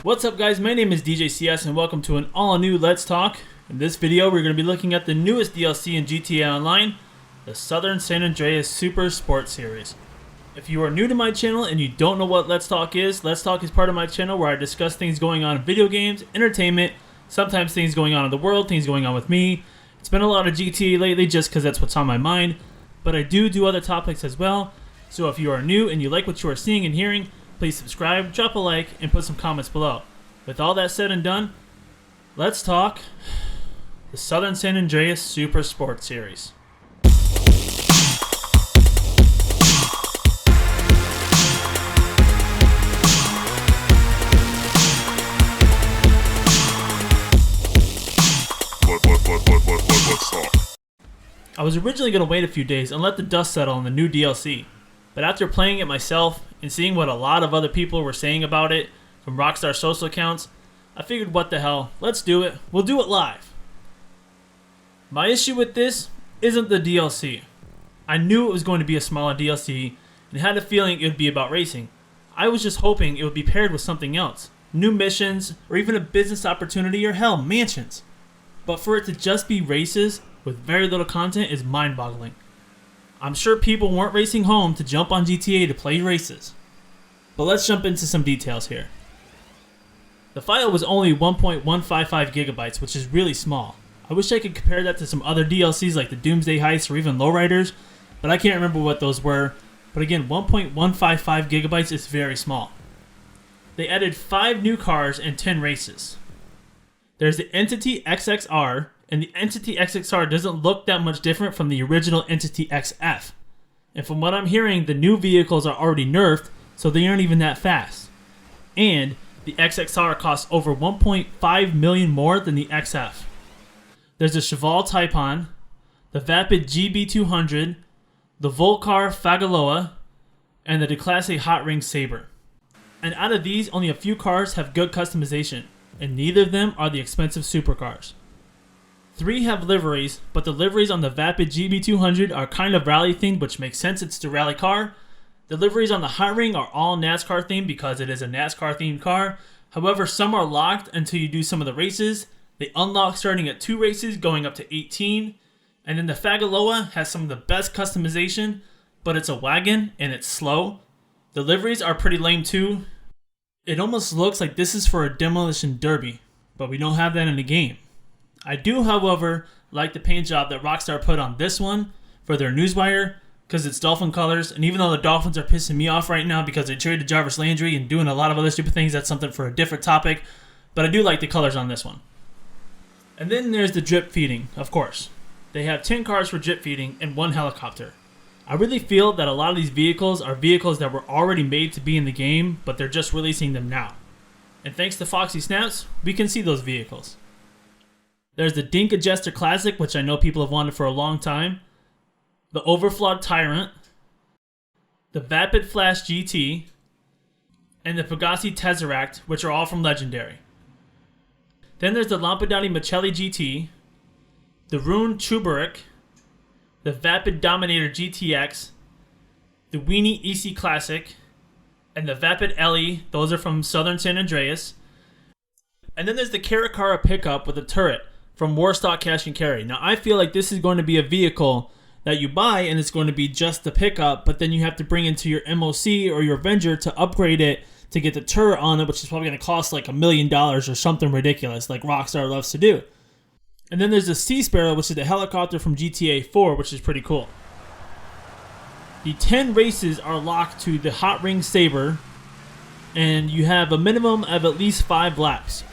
What's up guys, my name is DJ CS and welcome to an all new Let's Talk. In this video we're going to be looking at the newest DLC in GTA Online, the Southern San Andreas Super Sport Series. If you are new to my channel and you don't know what Let's Talk is part of my channel where I discuss things going on in video games, entertainment, sometimes things going on in the world, things going on with me. It's been a lot of GTA lately just because that's what's on my mind, but I do other topics as well. So if you are new and you like what you are seeing and hearing, please subscribe, drop a like, and put some comments below. With all that said and done, let's talk the Southern San Andreas Super Sport Series. Let's talk. I was originally going to wait a few days and let the dust settle on the new DLC, but after playing it myself and seeing what a lot of other people were saying about it from Rockstar social accounts, I figured what the hell, let's do it, we'll do it live. My issue with this isn't the DLC. I knew it was going to be a smaller DLC and had a feeling it would be about racing. I was just hoping it would be paired with something else, new missions, or even a business opportunity, or hell, mansions. But for it to just be races with very little content is mind-boggling. I'm sure people weren't racing home to jump on GTA to play races. But let's jump into some details here. The file was only 1.155 gigabytes, which is really small. I wish I could compare that to some other DLCs like the Doomsday Heist or even Lowriders, but I can't remember what those were. But again, 1.155 gigabytes is very small. They added 5 new cars and 10 races. There's the Entity XXR, and the Entity XXR doesn't look that much different from the original Entity XF. And from what I'm hearing, the new vehicles are already nerfed, so they aren't even that fast. And the XXR costs over 1.5 million more than the XF. There's the Cheval Taipon, the Vapid GB200, the Volcar Fagaloa, and the Declasse Hot Ring Sabre. And out of these, only a few cars have good customization, and neither of them are the expensive supercars. 3 have liveries, but the liveries on the Vapid GB200 are kind of rally themed, which makes sense, it's the rally car. The liveries on the Hot Ring are all NASCAR themed because it is a NASCAR themed car. However, some are locked until you do some of the races. They unlock starting at 2 races going up to 18. And then the Fagaloa has some of the best customization, but it's a wagon and it's slow. The liveries are pretty lame too. It almost looks like this is for a demolition derby, but we don't have that in the game. I do, however, like the paint job that Rockstar put on this one for their Newswire, because it's dolphin colors, and even though the Dolphins are pissing me off right now because they traded Jarvis Landry and doing a lot of other stupid things, that's something for a different topic, but I do like the colors on this one. And then there's the drip feeding, of course. They have 10 cars for drip feeding and 1 helicopter. I really feel that a lot of these vehicles are vehicles that were already made to be in the game, but they're just releasing them now. And thanks to Foxy snaps, we can see those vehicles. There's the Dink Adjuster Classic, which I know people have wanted for a long time, the Overflawed Tyrant, the Vapid Flash GT, and the Pegasi Tesseract, which are all from Legendary. Then there's the Lampadati Michelli GT, the Rune Chubarik, the Vapid Dominator GTX, the Weenie EC Classic, and the Vapid LE. Those are from Southern San Andreas. And then there's the Caracara pickup with a turret from Warstock Cash and Carry. Now I feel like this is going to be a vehicle that you buy and it's going to be just the pickup, but then you have to bring into your MOC or your Avenger to upgrade it to get the turret on it, which is probably going to cost like $1 million or something ridiculous like Rockstar loves to do. And then there's the Sea Sparrow, which is the helicopter from GTA 4, which is pretty cool. The 10 races are locked to the Hot Ring Sabre, and you have a minimum of at least 5 laps.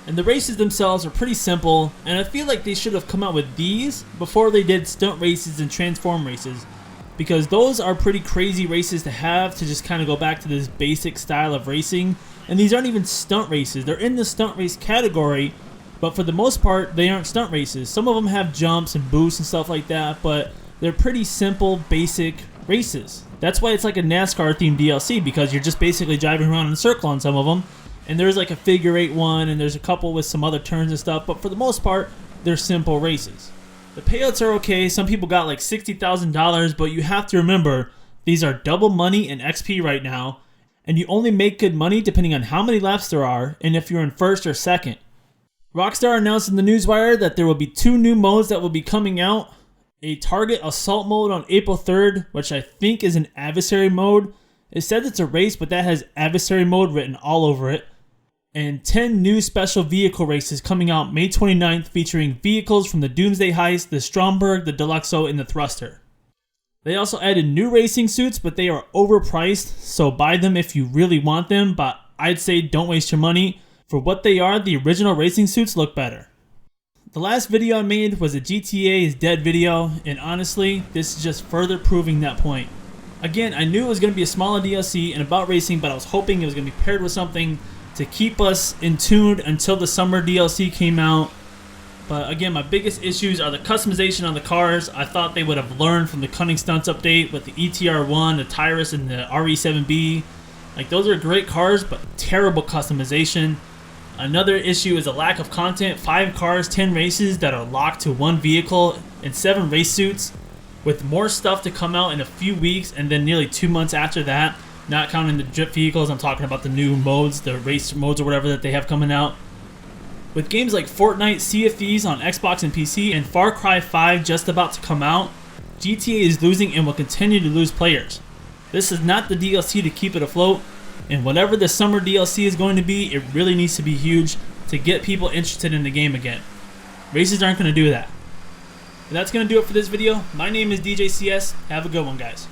And the races themselves are pretty simple, and I feel like they should have come out with these before they did stunt races and transform races, because those are pretty crazy races to have to just kind of go back to this basic style of racing. And these aren't even stunt races. They're in the stunt race category, but for the most part, they aren't stunt races. Some of them have jumps and boosts and stuff like that, but they're pretty simple, basic races. That's why it's like a NASCAR-themed DLC, because you're just basically driving around in a circle on some of them. And there's like a figure 8 one, and there's a couple with some other turns and stuff, but for the most part, they're simple races. The payouts are okay. Some people got like $60,000, but you have to remember, these are double money and XP right now, and you only make good money depending on how many laps there are and if you're in first or second. Rockstar announced in the Newswire that there will be 2 new modes that will be coming out. A target assault mode on April 3rd, which I think is an adversary mode. It says it's a race, but that has adversary mode written all over it. And 10 new special vehicle races coming out May 29th featuring vehicles from the Doomsday Heist, the Stromberg, the Deluxo, and the Thruster. They also added new racing suits, but they are overpriced, so buy them if you really want them, but I'd say don't waste your money. For what they are, the original racing suits look better. The last video I made was a GTA is dead video, and honestly, this is just further proving that point. Again, I knew it was going to be a smaller DLC and about racing, but I was hoping it was going to be paired with something to keep us in tune until the summer DLC came out. But again, my biggest issues are the customization on the cars. I thought they would have learned from the Cunning Stunts update with the ETR1, the Tyrus, and the RE7B. Like, those are great cars, but terrible customization. Another issue is a lack of content. 5 cars, 10 races that are locked to 1 vehicle, and 7 race suits, with more stuff to come out in a few weeks and then nearly 2 months after that. Not counting the drip vehicles, I'm talking about the new modes, the race modes or whatever that they have coming out. With games like Fortnite, Sea of Thieves on Xbox and PC, and Far Cry 5 just about to come out, GTA is losing and will continue to lose players. This is not the DLC to keep it afloat, and whatever the summer DLC is going to be, it really needs to be huge to get people interested in the game again. Races aren't going to do that. But that's going to do it for this video. My name is DJ CS. Have a good one, guys.